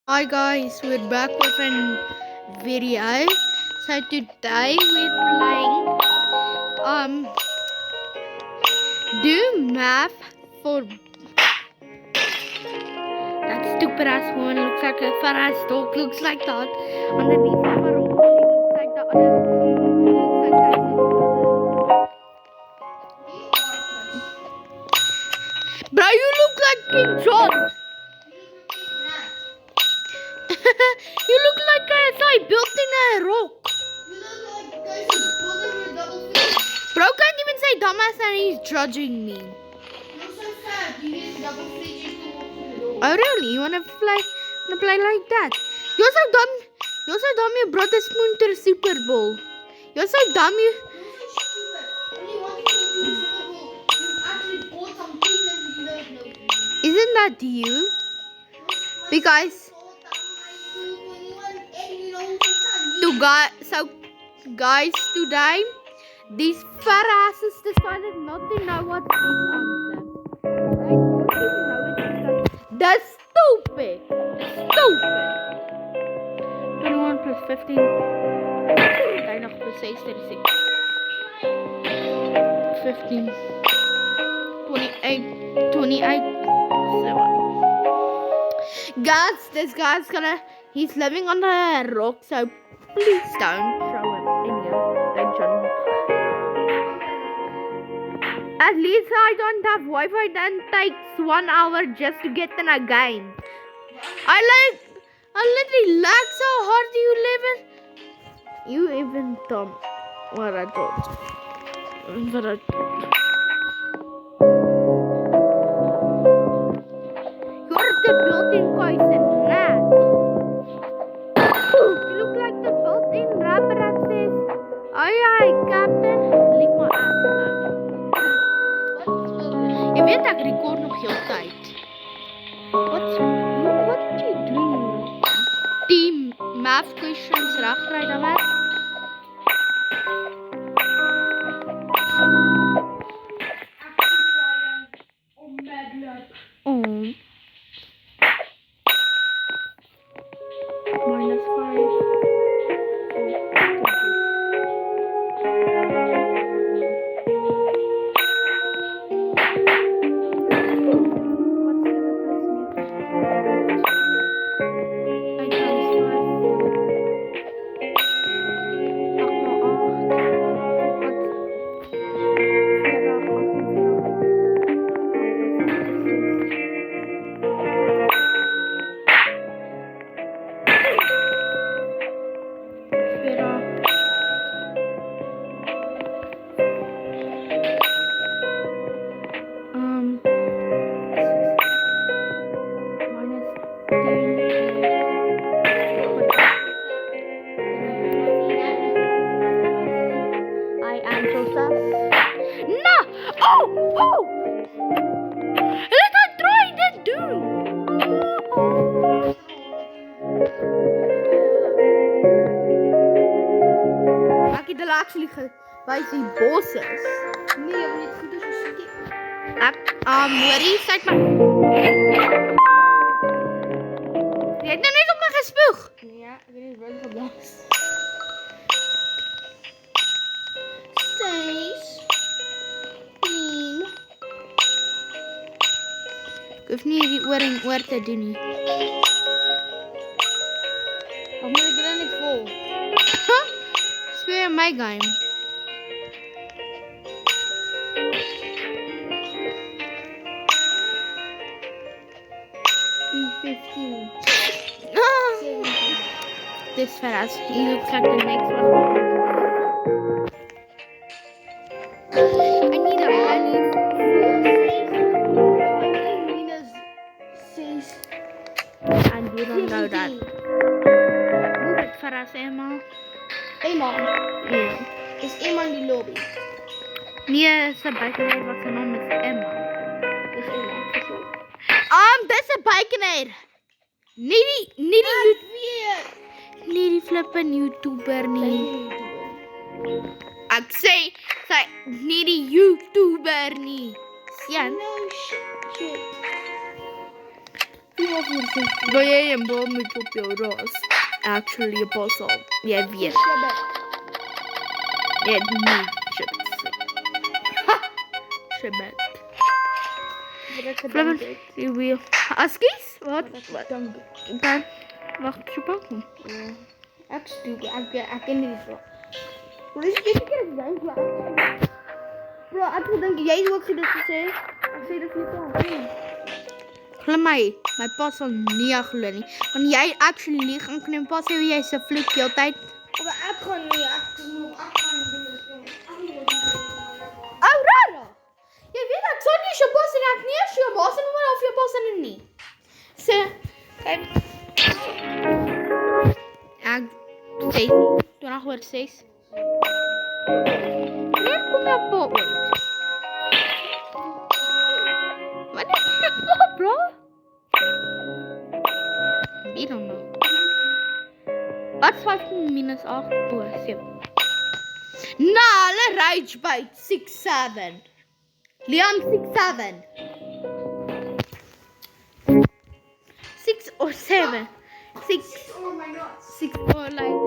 Hi guys, we're back with a video. So today we're playing do math for that stupid ass woman looks like a fat ass dog looks like that. Underneath of her rock, she looks like the other she looks like that Bro, you look like King John. You look like a guy built in a rock. Bro can't even say dumbass and he's judging me. You're so fat. You need a double fridge to walk through the door. Oh really? You wanna play like that? You're so dumb. You're so dumb. You brought a spoon to the Super Bowl. You're so dumb. You. You're so stupid. When you want to go to the Super Bowl, you actually bought some chicken you don't know. Isn't that you? Because guys, today these fat asses decided not to know what this answer. They don't even know it. That's stupid. Stupid. 21 plus 15. Kijk nog precies 36. 15. 28. 7. Guys, this guy's he's living on a rock, so please don't show him any attention. At least I don't have Wi-Fi that takes 1 hour just to get in a game. I literally lag so hard. You even dumb. What I thought. You're the built-in poison gnat. You look like the built-in rabbit that says, "Aye aye, Captain." Leave my ass alone. Je weet ek record nog heel tyd. What you doing? Team math questions regkry dan wat? Oh. Minus 5. No! Oh! Let her try that dude! Ek het hulle actually gewys die bosses. Nee, maar dit goed is so skiep. Hoorie, kyk maar. Jy het nou net op my gespoeg. Ja, ek weet nie wat geblaas. Ek hoef nie hierdie oor en oor te doen nie. Of moet ek dit net vol? Speel my game. This fast. He looks like the next one. I need a honey. And you don't know that. Move it for us, Emma. Emma. Yeah. Is Emma in die lobby? Nee, sy bykenaar wat sy naam is Emma. Dis Emma. Dis 'n bykenaar. Nie die flippin YouTuber nie. Ek sê sy nie die YouTuber nie. Sien? No shit. Vad jag är en bra med Topiaras. Actually, jag bara sa. Jag vet. Jag är ny köpt. Köpt. Askis? Vad? Där. Vart köpa hon? Actually, I can do it. Bro, this is bro, I told them jij ook zo dat ze zei. Ik zei dat niet Klemai, my pa sal nie glo nie. Want jy actually lieg en kan pas sê jy se fliek heeltyd. Maar ik kan niet, ik doen het. Oh, rara. Jy weet ek sal nie jou pas en ek nie as jou pas en maar of jou pas en nie. So, kyk. Ek sê, toe nog oor 6. Net kom jy op ooit. Wat is dit, bro? I don't know. Wat 15 minus 8? Oh, 7. Nah, let rage bite 6-7. Liam 6-7. 6 or 7. 6. Oh my god. 6 or like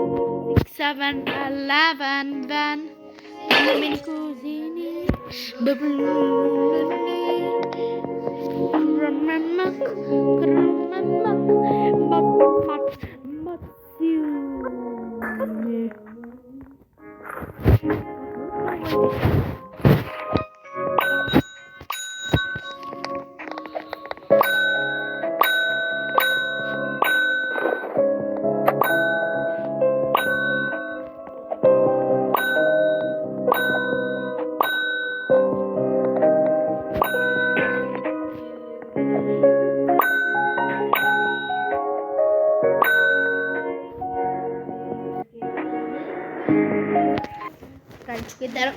6, 7, 11 then. Min cousine. Right, get that.